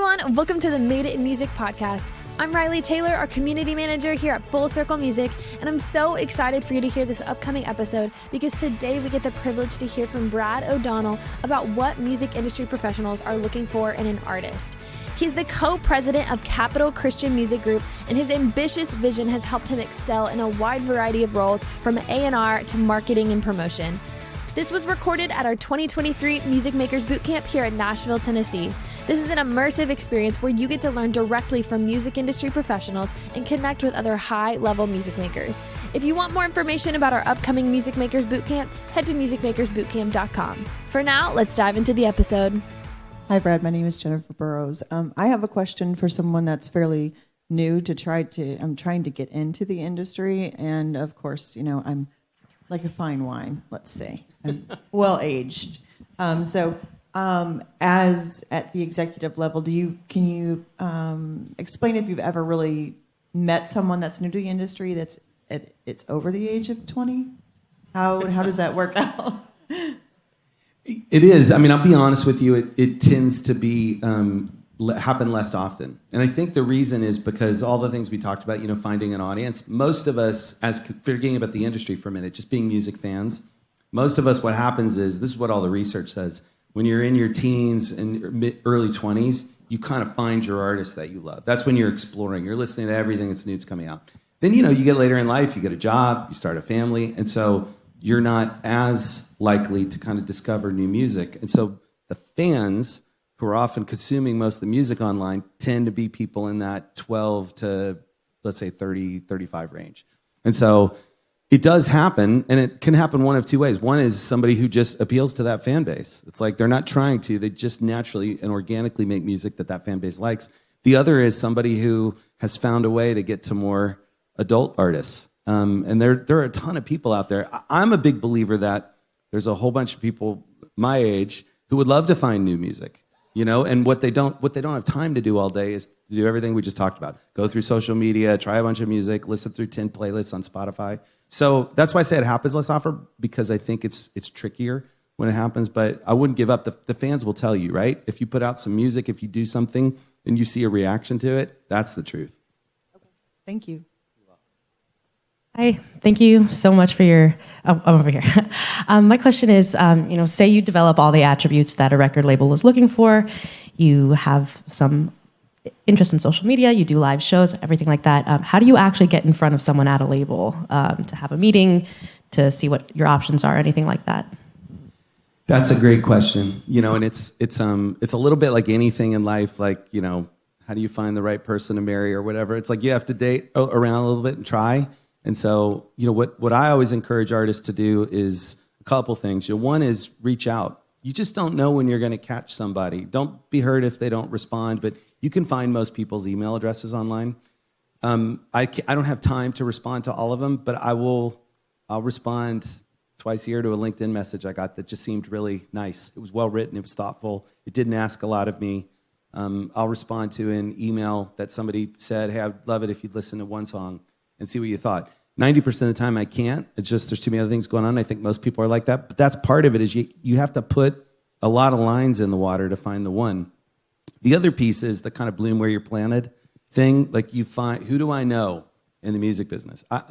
everyone, and welcome to the Made It in Music podcast. I'm Riley Taylor, our community manager here at Full Circle Music, and I'm so excited for you to hear this upcoming episode because today we get the privilege to hear from Brad O'Donnell about what music industry professionals are looking for in an artist. He's the co-president of Capital Christian Music Group, and his ambitious vision has helped him excel in a wide variety of roles from A&R to marketing and promotion. This was recorded at our 2023 Music Makers Bootcamp here in Nashville, Tennessee. This is an immersive experience where you get to learn directly from music industry professionals and connect with other high-level music makers. If you want more information about our upcoming Music Makers Bootcamp, head to musicmakersbootcamp.com. For now, let's dive into the episode. Hi, Brad. My name is Jennifer Burrows. I have a question for someone that's fairly new I'm trying to get into the industry. And of course, I'm like a fine wine, let's say. I'm well-aged. As at the executive level, can you explain if you've ever really met someone that's new to the industry it's over the age of 20? How does that work out? It is. I mean, I'll be honest with you. It tends to be happen less often, and I think the reason is because all the things we talked about. Finding an audience. Most of us, as forgetting about the industry for a minute, just being music fans. Most of us, what happens is this is what all the research says. When you're in your teens and early 20s, you kind of find your artist that you love. That's when you're exploring. You're listening to everything that's new that's coming out. Then, you get later in life, you get a job, you start a family, and so you're not as likely to kind of discover new music. And so the fans who are often consuming most of the music online tend to be people in that 12 to, let's say, 30, 35 range. And so it does happen, and it can happen one of two ways. One is somebody who just appeals to that fan base. It's like they're not trying to. They just naturally and organically make music that fan base likes. The other is somebody who has found a way to get to more adult artists. And there are a ton of people out there. I'm a big believer that there's a whole bunch of people my age who would love to find new music. And what they don't have time to do all day is to do everything we just talked about. Go through social media, try a bunch of music, listen through 10 playlists on Spotify. So that's why I say it happens less often, because I think it's trickier when it happens, but I wouldn't give up. The fans will tell you, right? If you put out some music, if you do something and you see a reaction to it, that's the truth. Okay. Thank you. Hi, thank you so much for I'm over here. My question is, say you develop all the attributes that a record label is looking for, you have some interest in social media, you do live shows, everything like that. How do you actually get in front of someone at a label to have a meeting, to see what your options are, anything like that? That's a great question. And it's a little bit like anything in life, like, how do you find the right person to marry or whatever? It's like you have to date around a little bit and try. And so, what I always encourage artists to do is a couple things. One is reach out. You just don't know when you're going to catch somebody. Don't be hurt if they don't respond, but you can find most people's email addresses online. I don't have time to respond to all of them, but I'll respond twice a year to a LinkedIn message I got that just seemed really nice. It was well written. It was thoughtful. It didn't ask a lot of me. I'll respond to an email that somebody said, hey, I'd love it if you'd listen to one song and see what you thought. 90% of the time I can't. It's just there's too many other things going on. I think most people are like that. But that's part of it is you have to put a lot of lines in the water to find the one. The other piece is the kind of bloom where you're planted thing. Like you find, who do I know in the music business? I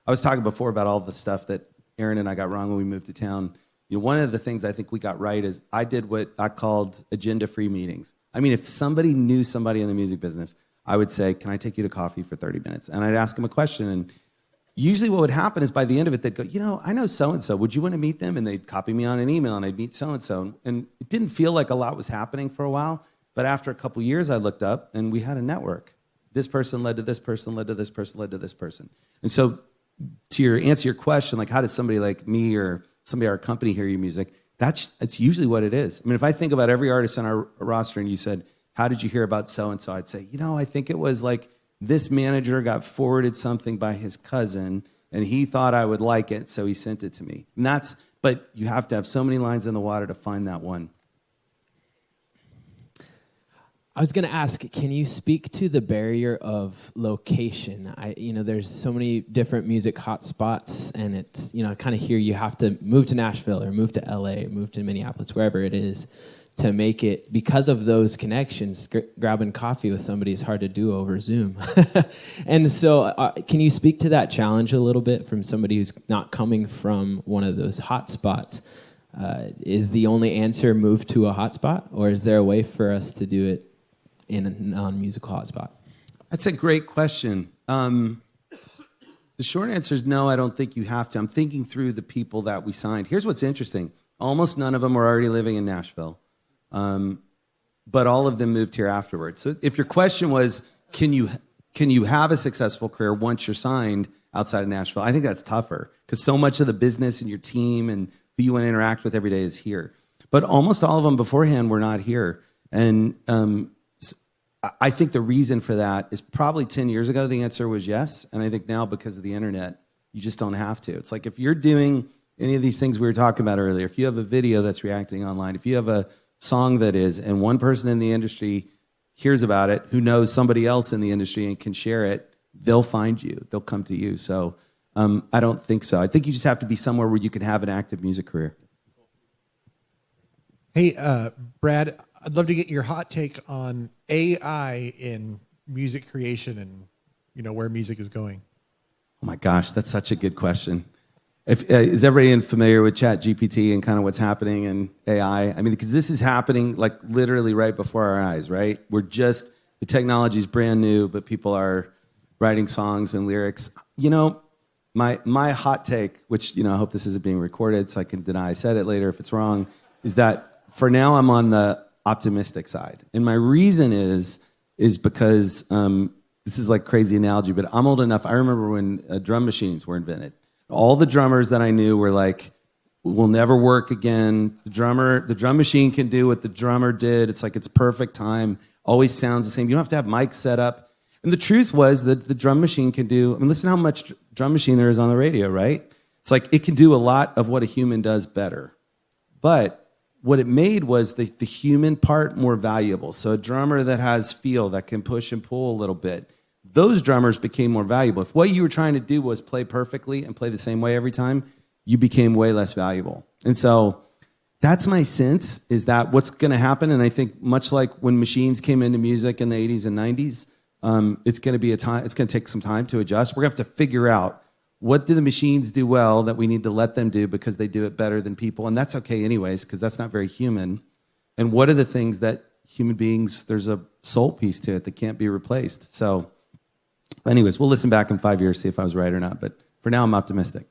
was talking before about all the stuff that Aaron and I got wrong when we moved to town. One of the things I think we got right is I did what I called agenda-free meetings. I mean, if somebody knew somebody in the music business, I would say, can I take you to coffee for 30 minutes? And I'd ask them a question. And usually what would happen is by the end of it, they'd go, I know so-and-so. Would you want to meet them? And they'd copy me on an email and I'd meet so-and-so. And it didn't feel like a lot was happening for a while. But after a couple years, I looked up and we had a network. This person led to this person, led to this person, led to this person. And so to answer your question, like how does somebody like me or somebody at our company hear your music? It's usually what it is. I mean, if I think about every artist on our roster and you said, how did you hear about so-and-so? I'd say, I think it was like this manager got forwarded something by his cousin and he thought I would like it, so he sent it to me. But you have to have so many lines in the water to find that one. I was going to ask, can you speak to the barrier of location? There's so many different music hotspots, and it's, I kind of hear you have to move to Nashville or move to LA, or move to Minneapolis, wherever it is, to make it, because of those connections, grabbing coffee with somebody is hard to do over Zoom. And so can you speak to that challenge a little bit from somebody who's not coming from one of those hot spots? Is the only answer move to a hotspot, or is there a way for us to do it in a non-musical hotspot? That's a great question. The short answer is no, I don't think you have to. I'm thinking through the people that we signed. Here's what's interesting. Almost none of them were already living in Nashville, but all of them moved here afterwards. So if your question was, can you have a successful career once you're signed outside of Nashville? I think that's tougher because so much of the business and your team and who you want to interact with every day is here. But almost all of them beforehand were not here. And I think the reason for that is probably 10 years ago, the answer was yes. And I think now because of the internet, you just don't have to. It's like if you're doing any of these things we were talking about earlier, if you have a video that's reacting online, if you have a song that is, and one person in the industry hears about it, who knows somebody else in the industry and can share it, they'll find you. They'll come to you. So I don't think so. I think you just have to be somewhere where you can have an active music career. Hey, Brad, I'd love to get your hot take on AI in music creation and, where music is going. Oh my gosh, that's such a good question. Is everybody familiar with ChatGPT and kind of what's happening in AI? I mean, because this is happening like literally right before our eyes, right? The technology is brand new, but people are writing songs and lyrics. My hot take, which, I hope this isn't being recorded so I can deny I said it later if it's wrong, is that for now I'm on the optimistic side. And my reason is because this is like crazy analogy, but I'm old enough. I remember when drum machines were invented. All the drummers that I knew were like, will never work again. The drum machine can do what the drummer did. It's like it's perfect time, always sounds the same. You don't have to have mics set up. And the truth was that the drum machine can do, listen how much drum machine there is on the radio, right? It's like it can do a lot of what a human does better. But what it made was the human part more valuable. So a drummer that has feel, that can push and pull a little bit, those drummers became more valuable. If what you were trying to do was play perfectly and play the same way every time, you became way less valuable. And so that's my sense, is that what's going to happen. And I think much like when machines came into music in the 80s and 90s, it's going to take some time to adjust. We're going to have to figure out, what do the machines do well that we need to let them do because they do it better than people? And that's okay anyways, because that's not very human. And what are the things that human beings, there's a soul piece to it that can't be replaced. So anyways, we'll listen back in 5 years, see if I was right or not. But for now, I'm optimistic.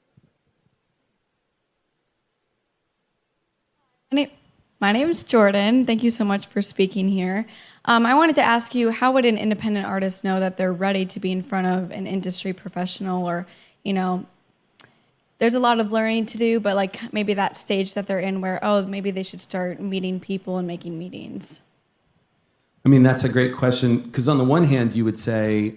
My name is Jordan. Thank you so much for speaking here. I wanted to ask you, how would an independent artist know that they're ready to be in front of an industry professional? Or, there's a lot of learning to do, but like maybe that stage that they're in where, maybe they should start meeting people and making meetings. That's a great question, because on the one hand, you would say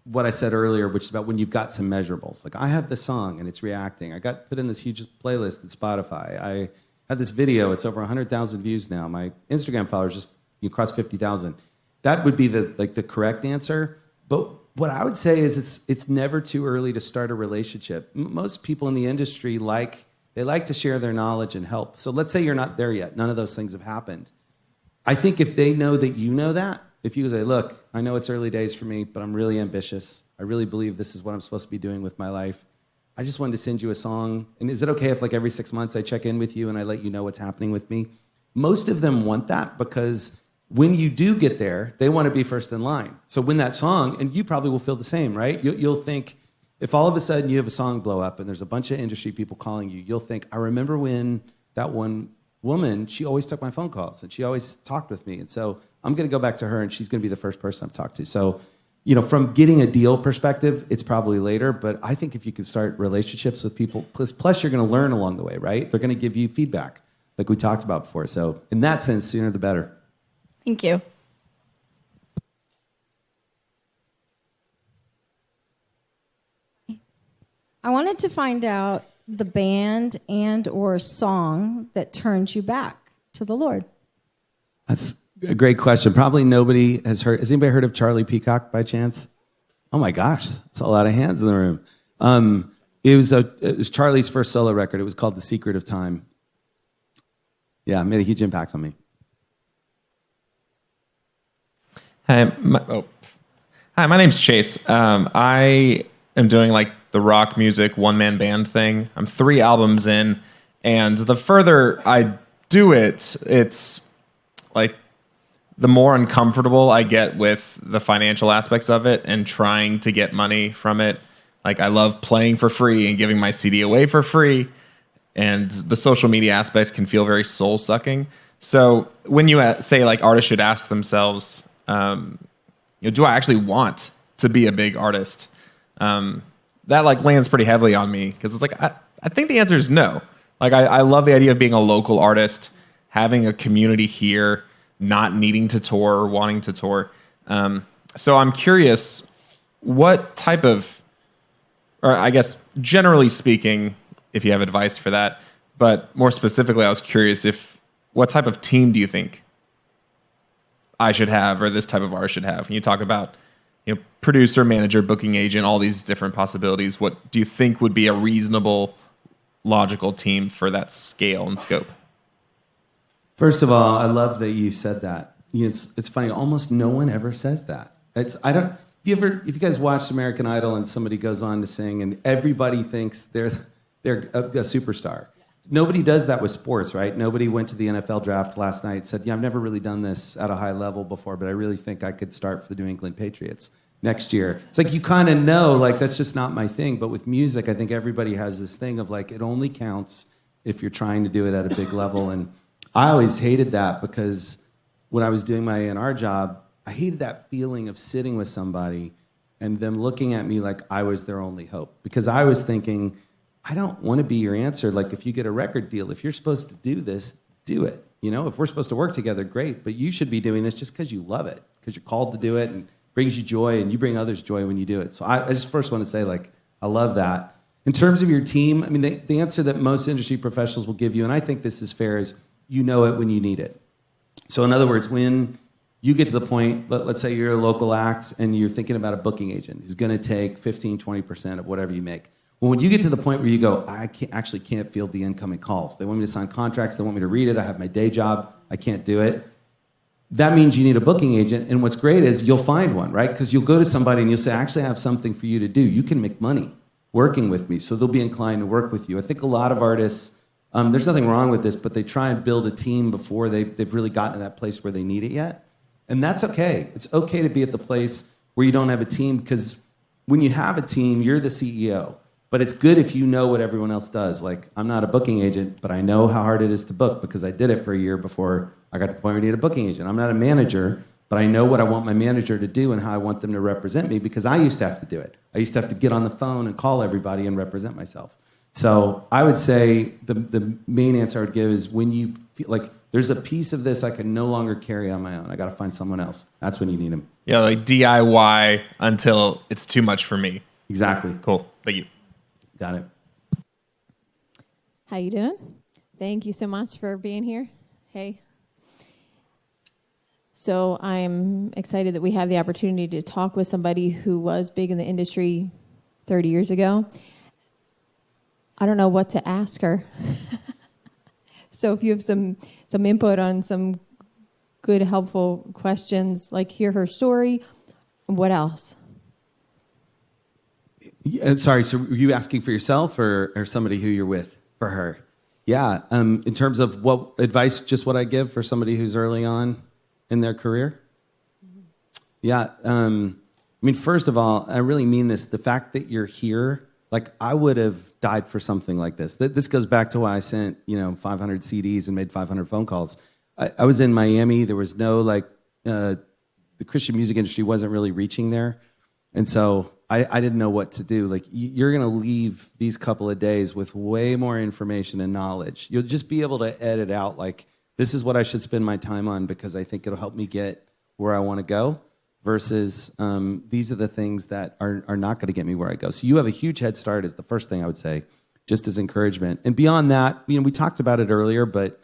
what I said earlier, which is about when you've got some measurables. Like, I have this song and it's reacting. I got put in this huge playlist at Spotify. I had this video. It's over 100,000 views now. My Instagram followers just crossed 50,000. That would be the correct answer. But what I would say is it's never too early to start a relationship. Most people in the industry they like to share their knowledge and help. So let's say you're not there yet. None of those things have happened. I think if they know that you know that, if you say, look, I know it's early days for me, but I'm really ambitious. I really believe this is what I'm supposed to be doing with my life. I just wanted to send you a song. And is it okay if every 6 months I check in with you and I let you know what's happening with me? Most of them want that because when you do get there, they want to be first in line. So when that song, and you probably will feel the same, right? You'll think, if all of a sudden you have a song blow up and there's a bunch of industry people calling you, you'll think, I remember when that one woman, she always took my phone calls and she always talked with me. And so I'm going to go back to her and she's going to be the first person I've talked to. So, from getting a deal perspective, it's probably later. But I think if you can start relationships with people, plus you're going to learn along the way, right? They're going to give you feedback like we talked about before. So in that sense, sooner the better. Thank you. I wanted to find out the band and or song that turned you back to the Lord. That's a great question. Probably nobody has heard. Has anybody heard of Charlie Peacock by chance? Oh my gosh, that's a lot of hands in the room. It was Charlie's first solo record. It was called The Secret of Time. Yeah, it made a huge impact on me. Hi, my name's Chase. I am doing like the rock music one-man band thing. I'm 3 albums in, and the further I do it, it's like the more uncomfortable I get with the financial aspects of it and trying to get money from it. Like, I love playing for free and giving my CD away for free, and the social media aspect can feel very soul-sucking. So when you say like artists should ask themselves, do I actually want to be a big artist? That like lands pretty heavily on me because it's like I think the answer is no. Like I love the idea of being a local artist, having a community here, not needing to tour or wanting to tour. So I'm curious, what type of, or I guess generally speaking, if you have advice for that, but more specifically, I was curious what type of team do you think I should have, or this type of artist should have? When you talk about, producer, manager, booking agent, all these different possibilities, what do you think would be a reasonable, logical team for that scale and scope? First of all, I love that you said that. It's funny. Almost no one ever says that. If you guys watched American Idol and somebody goes on to sing and everybody thinks they're a superstar. Nobody does that with sports, right? Nobody went to the NFL draft last night and said, I've never really done this at a high level before, but I really think I could start for the New England Patriots next year. It's like you kind of know, like, that's just not my thing. But with music, I think everybody has this thing of, like, it only counts if you're trying to do it at a big level. And I always hated that because when I was doing my A&R job, I hated that feeling of sitting with somebody and them looking at me like I was their only hope. Because I was thinking, I don't want to be your answer. Like, if you get a record deal, if you're supposed to do this, do it. If we're supposed to work together, great. But you should be doing this just because you love it, because you're called to do it and brings you joy, and you bring others joy when you do it. So I just first want to say, like, I love that. In terms of your team, I mean, the answer that most industry professionals will give you, and I think this is fair, is you know it when you need it. So in other words, when you get to the point, let's say you're a local act and you're thinking about a booking agent who's going to take 15, 20% of whatever you make. Well, when you get to the point where you go, I can't field the incoming calls. They want me to sign contracts. They want me to read it. I have my day job. I can't do it. That means you need a booking agent. And what's great is you'll find one, right? Because you'll go to somebody and you'll say, actually, I have something for you to do. You can make money working with me. So they'll be inclined to work with you. I think a lot of artists, there's nothing wrong with this, but they try and build a team before they've really gotten to that place where they need it yet. And that's okay. It's okay to be at the place where you don't have a team, because when you have a team, you're the CEO. But it's good if you know what everyone else does. Like, I'm not a booking agent, but I know how hard it is to book because I did it for a year before I got to the point where I need a booking agent. I'm not a manager, but I know what I want my manager to do and how I want them to represent me, because I used to have to do it. I used to have to get on the phone and call everybody and represent myself. So I would say the main answer I would give is when you feel like there's a piece of this I can no longer carry on my own, I got to find someone else. That's when you need them. Yeah, like DIY until it's too much for me. Exactly. Cool. Thank you. Got it. How you doing? Thank you so much for being here. Hey. So I'm excited that we have the opportunity to talk with somebody who was big in the industry 30 years ago. I don't know what to ask her. So if you have some input on some good, helpful questions, like hear her story, what else? Sorry, so were you asking for yourself or somebody who you're with? For her. Yeah, in terms of what advice, just what I give for somebody who's early on in their career? Yeah, I mean, first of all, I really mean this. The fact that you're here, like, I would have died for something like this. This goes back to why I sent, 500 CDs and made 500 phone calls. I was in Miami. There was no, the Christian music industry wasn't really reaching there. And so I didn't know what to do. Like, you're going to leave these couple of days with way more information and knowledge. You'll just be able to edit out, like, this is what I should spend my time on because I think it'll help me get where I want to go, versus these are the things that are not going to get me where I go. So you have a huge head start is the first thing I would say, just as encouragement. And beyond that, we talked about it earlier, but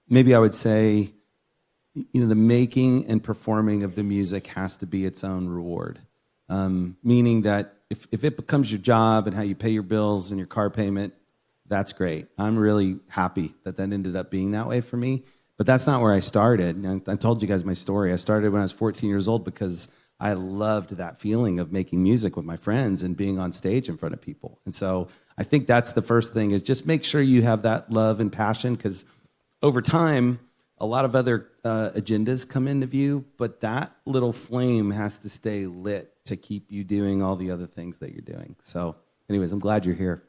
maybe I would say, the making and performing of the music has to be its own reward. Meaning that if it becomes your job and how you pay your bills and your car payment, that's great. I'm really happy that ended up being that way for me. But that's not where I started. And I told you guys my story. I started when I was 14 years old because I loved that feeling of making music with my friends and being on stage in front of people. And so I think that's the first thing, is just make sure you have that love and passion, because over time, a lot of other agendas come into view, but that little flame has to stay lit to keep you doing all the other things that you're doing. So anyways, I'm glad you're here.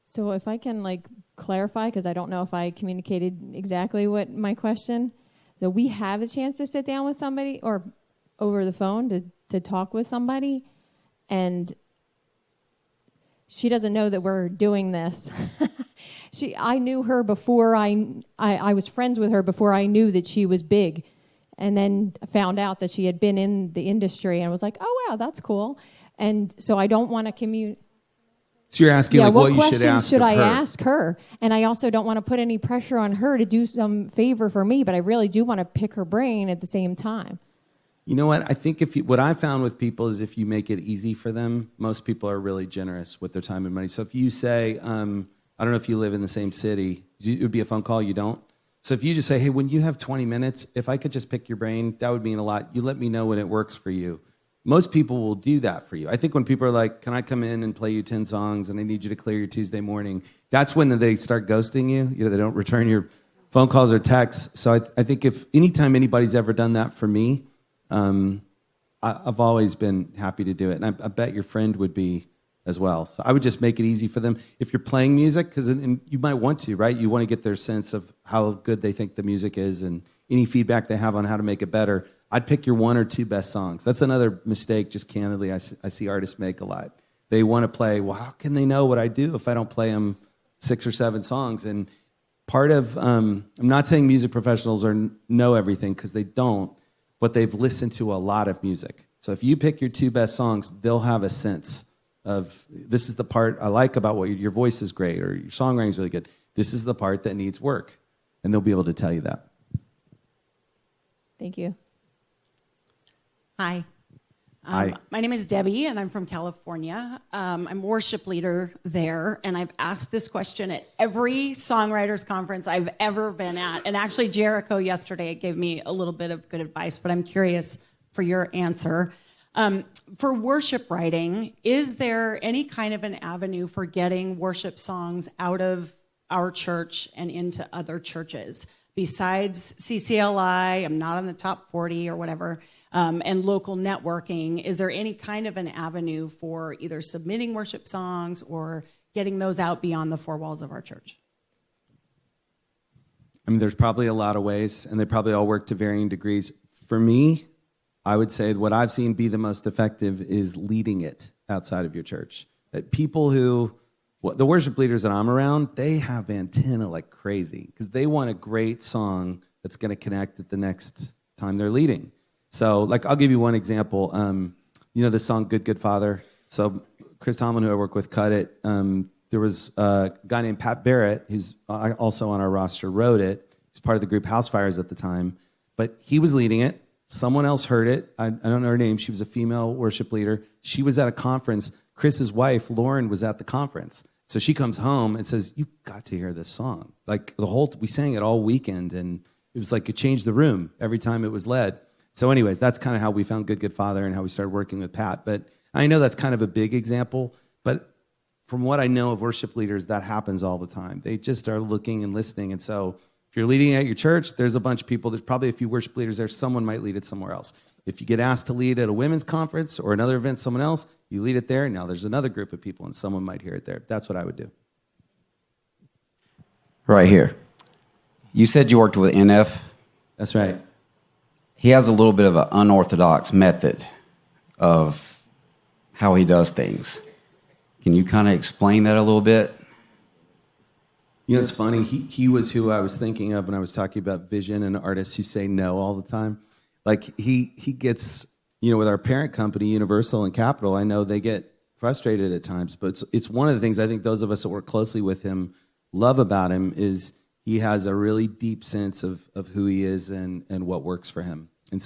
So if I can clarify, because I don't know if I communicated exactly what my question, that we have a chance to sit down with somebody or over the phone to talk with somebody, and she doesn't know that we're doing this. I knew her before I was friends with her before I knew that she was big, and then found out that she had been in the industry and was like, oh wow, that's cool. And so I don't want to communicate. So you're asking what you should ask should of I her. ask her? And I also don't want to put any pressure on her to do some favor for me, but I really do want to pick her brain at the same time. You know what? I think what I found with people is if you make it easy for them, most people are really generous with their time and money. So if you say, I don't know if you live in the same city, it would be a phone call, you don't? So if you just say, hey, when you have 20 minutes, if I could just pick your brain, that would mean a lot. You let me know when it works for you. Most people will do that for you. I think when people are like, can I come in and play you 10 songs and I need you to clear your Tuesday morning, that's when they start ghosting you. They don't return your phone calls or texts. So I think if anytime anybody's ever done that for me, I've always been happy to do it. And I bet your friend would be as well. So I would just make it easy for them. If you're playing music, because you might want to, right? You want to get their sense of how good they think the music is and any feedback they have on how to make it better. I'd pick your 1 or 2 best songs. That's another mistake, just candidly, I see artists make a lot. They want to play, well, how can they know what I do if I don't play them 6 or 7 songs? And part of, I'm not saying music professionals know everything, because they don't, but they've listened to a lot of music. So if you pick your 2 best songs, they'll have a sense of, this is the part I like about what your voice is great, or your songwriting is really good. This is the part that needs work. And they'll be able to tell you that. Thank you. Hi. Hi. My name is Debbie, and I'm from California. I'm a worship leader there, and I've asked this question at every songwriters conference I've ever been at. And actually, Jericho yesterday gave me a little bit of good advice, but I'm curious for your answer. For worship writing, is there any kind of an avenue for getting worship songs out of our church and into other churches? Besides CCLI, I'm not on the top 40 or whatever, and local networking, is there any kind of an avenue for either submitting worship songs or getting those out beyond the 4 walls of our church? I mean, there's probably a lot of ways, and they probably all work to varying degrees. For me, I would say what I've seen be the most effective is leading it outside of your church. That people the worship leaders that I'm around, they have antenna like crazy, because they want a great song that's going to connect at the next time they're leading. So, I'll give you one example. The song Good, Good Father. So Chris Tomlin, who I work with, cut it. There was a guy named Pat Barrett, who's also on our roster, wrote it. He's part of the group House Fires at the time. But he was leading it. Someone else heard it. I don't know her name. She was a female worship leader. She was at a conference. Chris's wife, Lauren, was at the conference. So she comes home and says, you've got to hear this song. We sang it all weekend, and it was like it changed the room every time it was led. So anyways, that's kind of how we found Good, Good Father and how we started working with Pat. But I know that's kind of a big example, but from what I know of worship leaders, that happens all the time. They just are looking and listening. And so if you're leading at your church, there's a bunch of people. There's probably a few worship leaders there. Someone might lead it somewhere else. If you get asked to lead at a women's conference or another event, someone else, you lead it there. Now there's another group of people, and someone might hear it there. That's what I would do. Right here. You said you worked with NF. That's right. He has a little bit of an unorthodox method of how he does things. Can you kind of explain that a little bit? It's funny. He was who I was thinking of when I was talking about vision and artists who say no all the time. He gets, with our parent company, Universal and Capitol, I know they get frustrated at times, but it's one of the things I think those of us that work closely with him love about him is he has a really deep sense of who he is and what works for him. And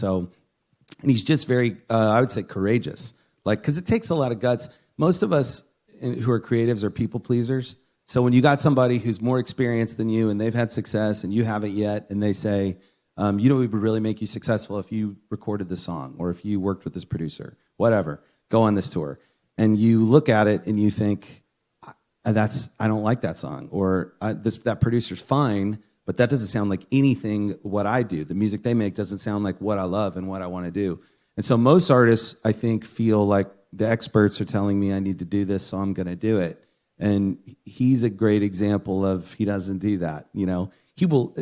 he's just very, I would say, courageous. Because it takes a lot of guts. Most of us who are creatives are people pleasers. So when you got somebody who's more experienced than you and they've had success and you haven't yet, and they say, you know, it would really make you successful if you recorded this song or if you worked with this producer, whatever, go on this tour. And you look at it and you think, I don't like that song, or that producer's fine, but that doesn't sound like anything what I do. The music they make doesn't sound like what I love and what I want to do. And so most artists, I think, feel like the experts are telling me I need to do this, so I'm going to do it. And he's a great example of he doesn't do that. You know, he will.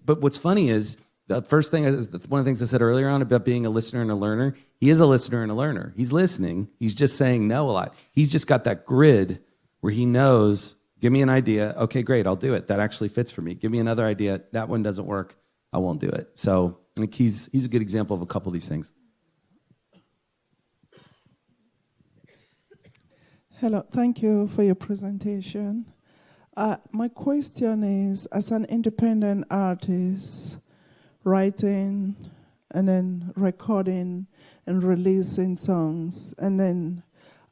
But what's funny is the first thing, one of the things I said earlier on about being a listener and a learner. He is a listener and a learner. He's listening. He's just saying no a lot. He's just got that grid where he knows. Give me an idea. Okay, great. I'll do it. That actually fits for me. Give me another idea. That one doesn't work. I won't do it. So I think he's a good example of a couple of these things. Hello, thank you for your presentation. My question is, as an independent artist, writing and then recording and releasing songs, and then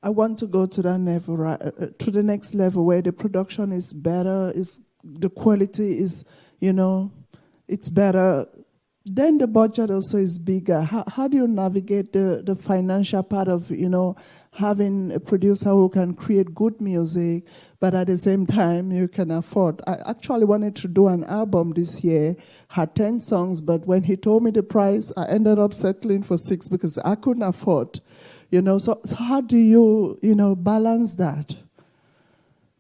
I want to go to that level, to the next level where the production is better, the quality is, it's better. Then the budget also is bigger. How do you navigate the financial part of, having a producer who can create good music, but at the same time you can afford? I actually wanted to do an album this year, had 10 songs, but when he told me the price, I ended up settling for 6 because I couldn't afford. So how do you, balance that?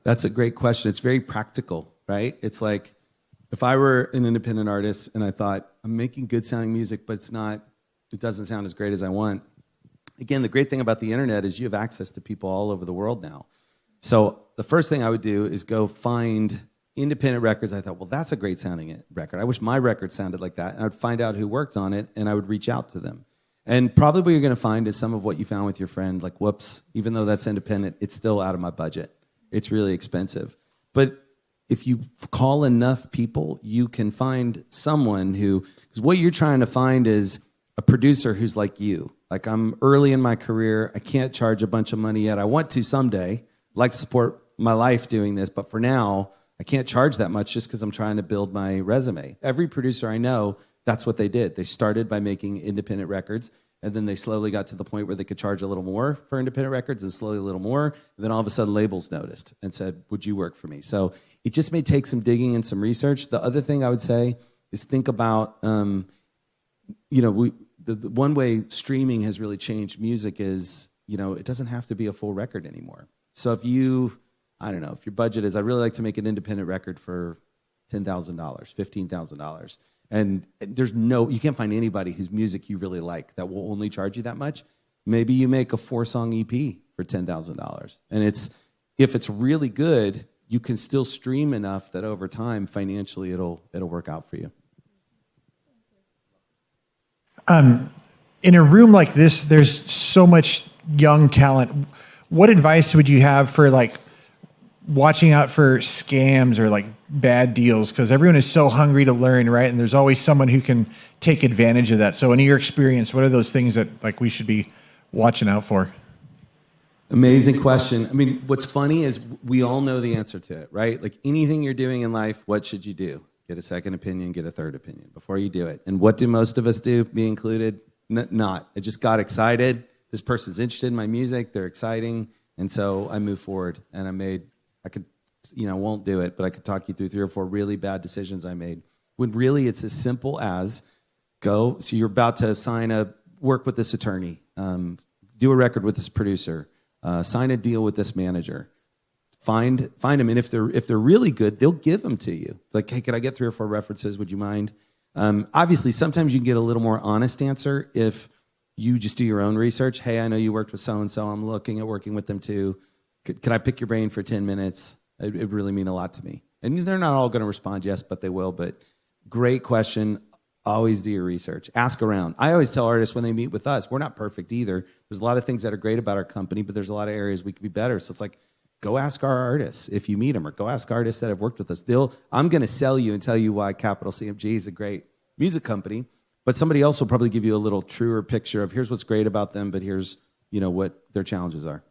That's a great question. It's very practical, right? It's like, if I were an independent artist and I thought, I'm making good sounding music, but it doesn't sound as great as I want. Again, the great thing about the internet is you have access to people all over the world now. So the first thing I would do is go find independent records. I thought, well, that's a great sounding record. I wish my record sounded like that. And I would find out who worked on it, and I would reach out to them. And probably what you're going to find is some of what you found with your friend, like, whoops, even though that's independent, it's still out of my budget. It's really expensive. But if you call enough people, you can find someone because what you're trying to find is a producer who's like you. Like, I'm early in my career. I can't charge a bunch of money yet. I want to someday. I'd like to support my life doing this. But for now, I can't charge that much just because I'm trying to build my resume. Every producer I know, that's what they did. They started by making independent records, and then they slowly got to the point where they could charge a little more for independent records, and slowly a little more. And then all of a sudden, labels noticed and said, would you work for me? So it just may take some digging and some research. The other thing I would say is think about, the one way streaming has really changed music is, it doesn't have to be a full record anymore. So if your budget is, I'd really like to make an independent record for $10,000, $15,000. And you can't find anybody whose music you really like that will only charge you that much. Maybe you make a 4-song EP for $10,000. And if it's really good, you can still stream enough that over time, financially, it'll work out for you. In a room like this, there's so much young talent. What advice would you have for watching out for scams or bad deals? Because everyone is so hungry to learn, right? And there's always someone who can take advantage of that. So in your experience, what are those things that we should be watching out for? Amazing question. I mean, what's funny is we all know the answer to it, right? Like, anything you're doing in life, what should you do? Get a second opinion, get a third opinion before you do it. And what do most of us do, me included? Not. I just got excited. This person's interested in my music. They're exciting. And so I moved forward, and I won't do it, but I could talk you through 3 or 4 really bad decisions I made. When really it's as simple as so you're about to work with this attorney, do a record with this producer, sign a deal with this manager. Find them, and if they're really good, they'll give them to you. It's like, hey, can I get 3 or 4 references? Would you mind? Obviously, sometimes you can get a little more honest answer if you just do your own research. Hey, I know you worked with so-and-so. I'm looking at working with them too. Can I pick your brain for 10 minutes? It would really mean a lot to me. And they're not all going to respond yes, but they will. But great question. Always do your research. Ask around. I always tell artists when they meet with us, we're not perfect either. There's a lot of things that are great about our company, but there's a lot of areas we could be better. So it's like, go ask our artists if you meet them, or go ask artists that have worked with us. I'm going to sell you and tell you why Capital CMG is a great music company, but somebody else will probably give you a little truer picture of here's what's great about them, but here's what their challenges are.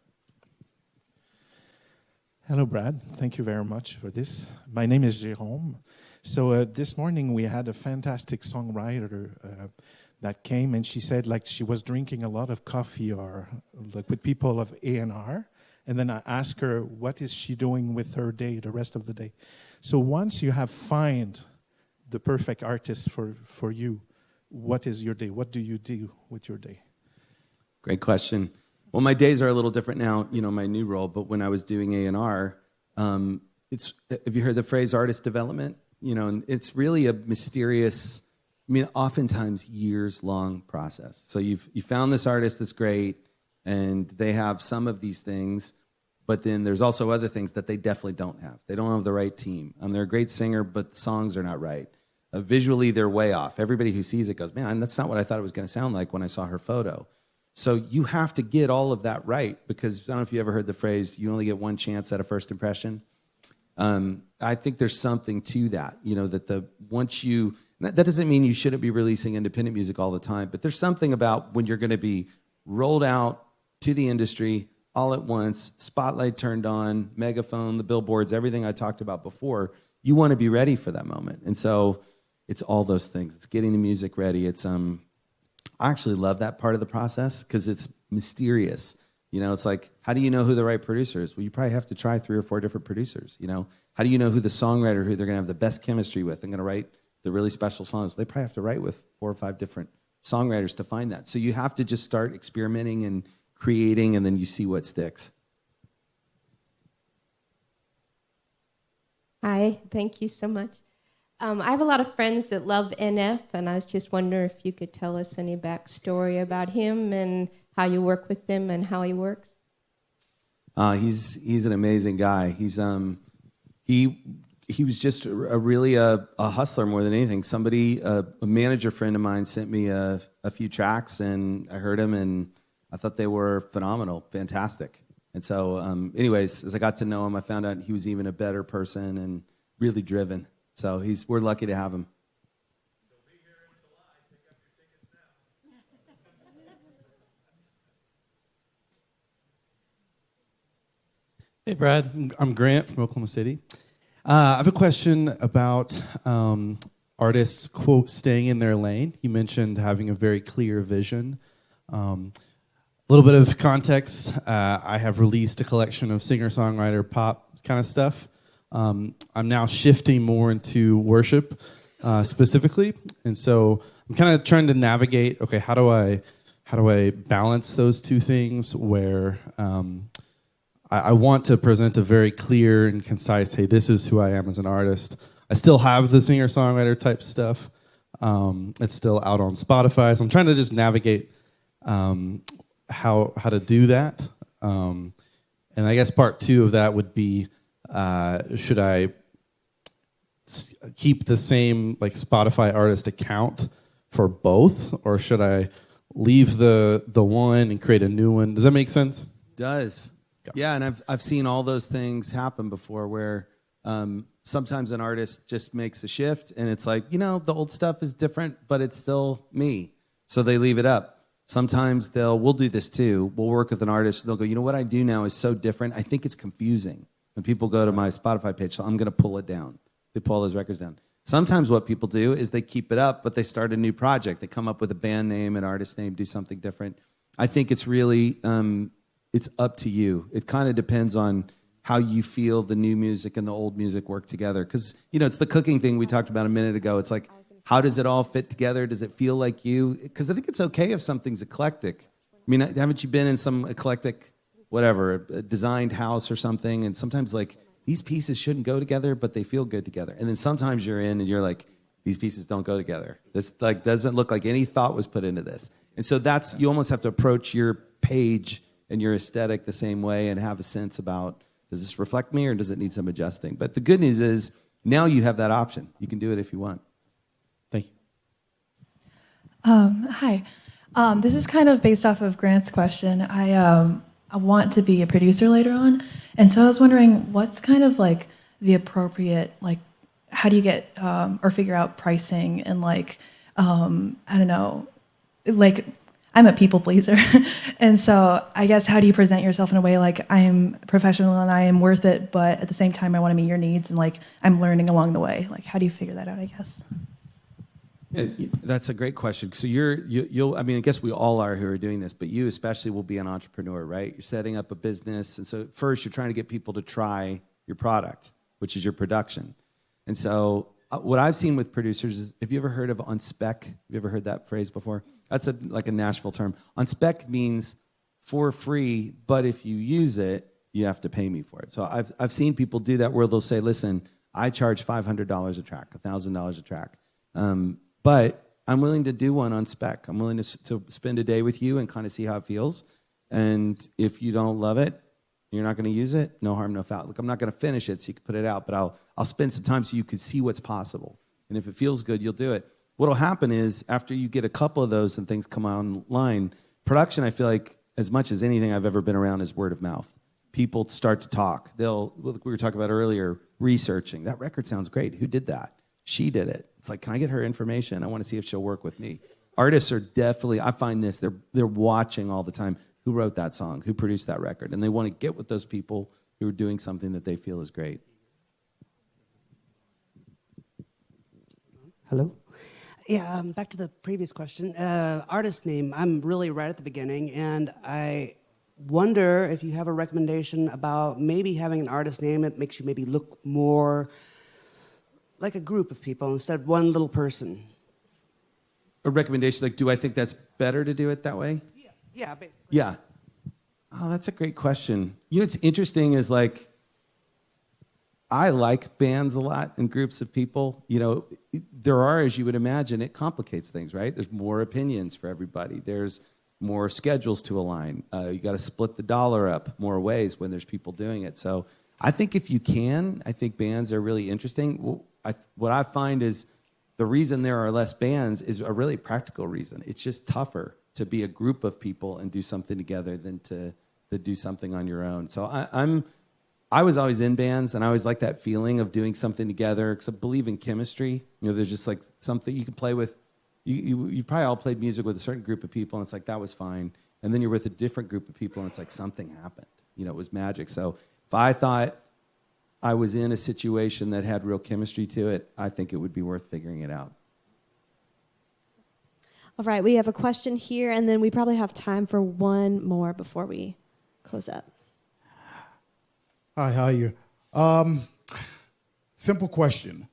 Hello, Brad. Thank you very much for this. My name is Jérôme. So this morning we had a fantastic songwriter that came, and she said like she was drinking a lot of coffee or like with people of A&R. And then I asked her, what is she doing with her day, the rest of the day? So once you have find the perfect artist for you, what is your day? What do you do with your day? Great question. Well, my days are a little different now, my new role, but when I was doing A&R, have you heard the phrase artist development? And it's really a mysterious, oftentimes years-long process. So you found this artist that's great, and they have some of these things, but then there's also other things that they definitely don't have. They don't have the right team. They're a great singer, but the songs are not right. Visually, they're way off. Everybody who sees it goes, man, that's not what I thought it was going to sound like when I saw her photo. So you have to get all of that right, because I don't know if you ever heard the phrase, you only get one chance at a first impression. I think there's something to that, that doesn't mean you shouldn't be releasing independent music all the time, but there's something about when you're going to be rolled out to the industry all at once, spotlight turned on, megaphone, the billboards, everything I talked about before, you want to be ready for that moment. And so it's all those things. It's getting the music ready. It's, I actually love that part of the process because it's mysterious. It's like, how do you know who the right producer is? Well, you probably have to try 3 or 4 different producers. How do you know who the songwriter, who they're going to have the best chemistry with and going to write the really special songs? They probably have to write with 4 or 5 different songwriters to find that. So you have to just start experimenting and creating, and then you see what sticks. Hi, thank you so much. I have a lot of friends that love NF, and I was just wondering if you could tell us any backstory about him and how you work with him and how he works. He's an amazing guy. He was just really a hustler more than anything. Somebody, a manager friend of mine, sent me a few tracks, and I heard him, and I thought they were phenomenal, fantastic. And so, anyways, as I got to know him, I found out he was even a better person and really driven. So we're lucky to have him. Hey, Brad. I'm Grant from Oklahoma City. I have a question about artists, quote, staying in their lane. You mentioned having a very clear vision. A little bit of context. I have released a collection of singer-songwriter pop kind of stuff. I'm now shifting more into worship specifically. And so I'm kind of trying to navigate, okay, how do I balance those two things where I want to present a very clear and concise, hey, this is who I am as an artist. I still have the singer-songwriter type stuff. It's still out on Spotify. So I'm trying to just navigate how to do that. And I guess part 2 of that would be, should I keep the same like Spotify artist account for both, or should I leave the one and create a new one? Does that make sense? Does. Yeah, and I've seen all those things happen before where sometimes an artist just makes a shift and it's like, the old stuff is different, but it's still me. So they leave it up. Sometimes we'll do this too. We'll work with an artist and they'll go, what I do now is so different. I think it's confusing. When people go to my Spotify page, so I'm going to pull it down. They pull those records down. Sometimes what people do is they keep it up, but they start a new project. They come up with a band name, an artist name, do something different. I think it's really, it's up to you. It kind of depends on how you feel the new music and the old music work together. Because, it's the cooking thing we talked about a minute ago. It's like, how does it all fit together? Does it feel like you? Because I think it's okay if something's eclectic. Haven't you been in some eclectic, whatever, a designed house or something? And sometimes, like, these pieces shouldn't go together, but they feel good together. And then sometimes you're in and you're like, these pieces don't go together. This like doesn't look like any thought was put into this. And so you almost have to approach your page and your aesthetic the same way and have a sense about, does this reflect me or does it need some adjusting? But the good news is now you have that option. You can do it if you want. Thank you. Hi. This is kind of based off of Grant's question. I want to be a producer later on. And so I was wondering what's kind of like the appropriate, like, how do you get or figure out pricing and like, I don't know, like, I'm a people pleaser. And so I guess how do you present yourself in a way like I am professional and I am worth it, but at the same time I want to meet your needs and like I'm learning along the way. Like how do you figure that out, I guess? That's a great question. So you'll, I mean, I guess we all are who are doing this, but you especially will be an entrepreneur, right? You're setting up a business. And so first you're trying to get people to try your product, which is your production. And so what I've seen with producers is, have you ever heard of on spec? Have you ever heard that phrase before? That's like a Nashville term. On spec means for free, but if you use it, you have to pay me for it. So I've seen people do that where they'll say, listen, I charge $500 a track, $1,000 a track. But I'm willing to do one on spec. I'm willing to spend a day with you and kind of see how it feels. And if you don't love it, you're not going to use it, no harm, no foul. Look, I'm not going to finish it so you can put it out, but I'll spend some time so you can see what's possible. And if it feels good, you'll do it. What'll happen is after you get a couple of those and things come online, production, I feel like as much as anything I've ever been around is word of mouth. People start to talk. We were talking about earlier, researching. That record sounds great. Who did that? She did it. It's like, can I get her information? I want to see if she'll work with me. Artists are definitely, I find this, they're watching all the time. Who wrote that song? Who produced that record? And they want to get with those people who are doing something that they feel is great. Hello? Yeah, back to the previous question. Artist name, I'm really right at the beginning, and I wonder if you have a recommendation about maybe having an artist name that makes you maybe look more like a group of people instead of one little person. A recommendation, like, do I think that's better to do it that way? Yeah, basically. Yeah. Oh, that's a great question. You know, what's interesting is like, I like bands a lot and groups of people. You know, there are, as you would imagine, it complicates things, right? There's more opinions for everybody. There's more schedules to align. You got to split the dollar up more ways when there's people doing it. So I think if you can, I think bands are really interesting. What I find is the reason there are less bands is a really practical reason. It's just tougher to be a group of people and do something together than to do something on your own. So I was always in bands, and I always like that feeling of doing something together because I believe in chemistry. You know, there's just like something you can play with. You probably all played music with a certain group of people, and it's like, that was fine. And then you're with a different group of people, and it's like something happened. You know, it was magic. So if I thought I was in a situation that had real chemistry to it, I think it would be worth figuring it out. All right, we have a question here, and then we probably have time for one more before we close up. Hi, how are you? Simple question.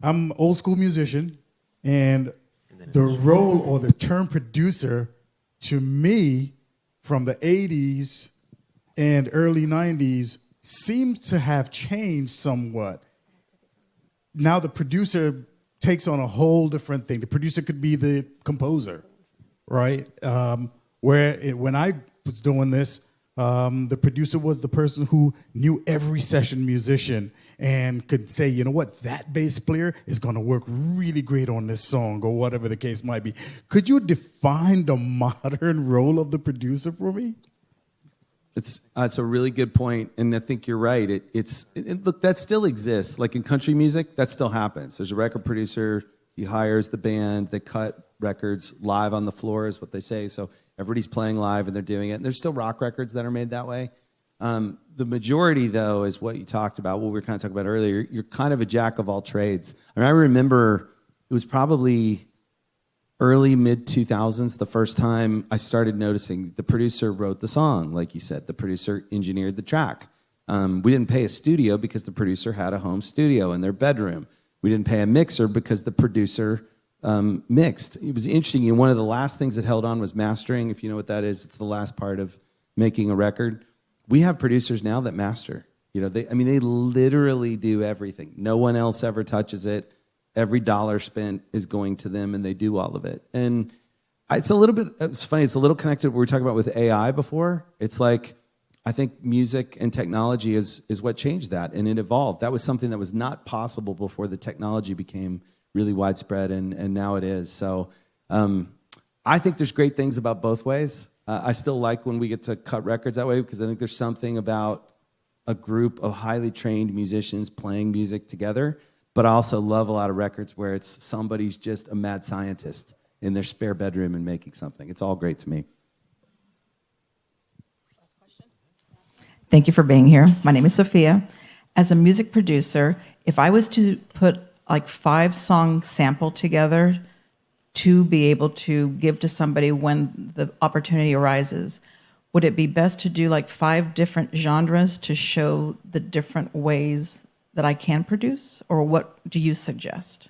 I'm an old school musician, and the role or the term producer to me from the 80s and early 90s seems to have changed somewhat. Now the producer takes on a whole different thing. The producer could be the composer, right? When I was doing this, the producer was the person who knew every session musician and could say, you know what, that bass player is going to work really great on this song or whatever the case might be. Could you define the modern role of the producer for me? It's a really good point, and I think you're right. Look, that still exists. Like in country music, that still happens. There's a record producer, he hires the band, they cut records live on the floor is what they say. So everybody's playing live and they're doing it. And there's still rock records that are made that way. The majority, though, is what you talked about, what we were kind of talking about earlier. You're kind of a jack of all trades. I mean, I remember it was probably early, mid-2000s, the first time I started noticing the producer wrote the song, like you said. The producer engineered the track. We didn't pay a studio because the producer had a home studio in their bedroom. We didn't pay a mixer because the producer mixed. It was interesting. One of the last things that held on was mastering. If you know what that is, it's the last part of making a record. We have producers now that master. You know, they literally do everything. No one else ever touches it. Every dollar spent is going to them, and they do all of it. And it's funny, it's a little connected to what we were talking about with AI before. It's like, I think music and technology is what changed that, and it evolved. That was something that was not possible before the technology became really widespread, and now it is. So I think there's great things about both ways. I still like when we get to cut records that way because I think there's something about a group of highly trained musicians playing music together. But I also love a lot of records where it's somebody's just a mad scientist in their spare bedroom and making something. It's all great to me. Thank you for being here. My name is Sophia. As a music producer, if I was to put like 5 songs sampled together to be able to give to somebody when the opportunity arises, would it be best to do like 5 different genres to show the different ways that I can produce? Or what do you suggest?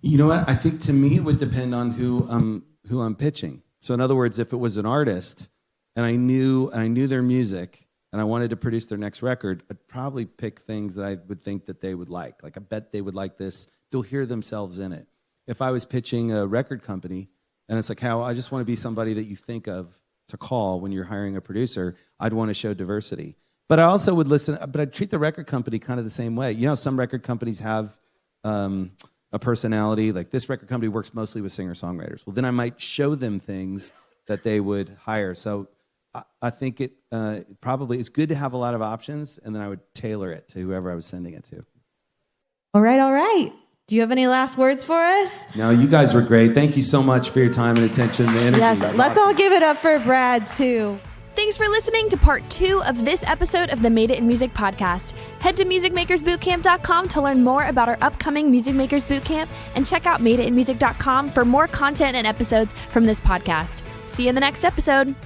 You know what? I think to me it would depend on who I'm pitching. So in other words, if it was an artist and I knew their music and I wanted to produce their next record, I'd probably pick things that I would think that they would like. Like I bet they would like this. They'll hear themselves in it. If I was pitching a record company and it's like, how I just want to be somebody that you think of to call when you're hiring a producer, I'd want to show diversity. But I also would listen, but I'd treat the record company kind of the same way. You know, some record companies have a personality, like this record company works mostly with singer-songwriters. Well, then I might show them things that they would hire. So I think it probably it's good to have a lot of options, and then I would tailor it to whoever I was sending it to. All right. Do you have any last words for us? No, you guys were great. Thank you so much for your time and attention and energy. Yes, let's all give it up for Brad, too. Thanks for listening to part 2 of this episode of the Made It in Music podcast. Head to musicmakersbootcamp.com to learn more about our upcoming Music Makers Bootcamp and check out madeitinmusic.com for more content and episodes from this podcast. See you in the next episode.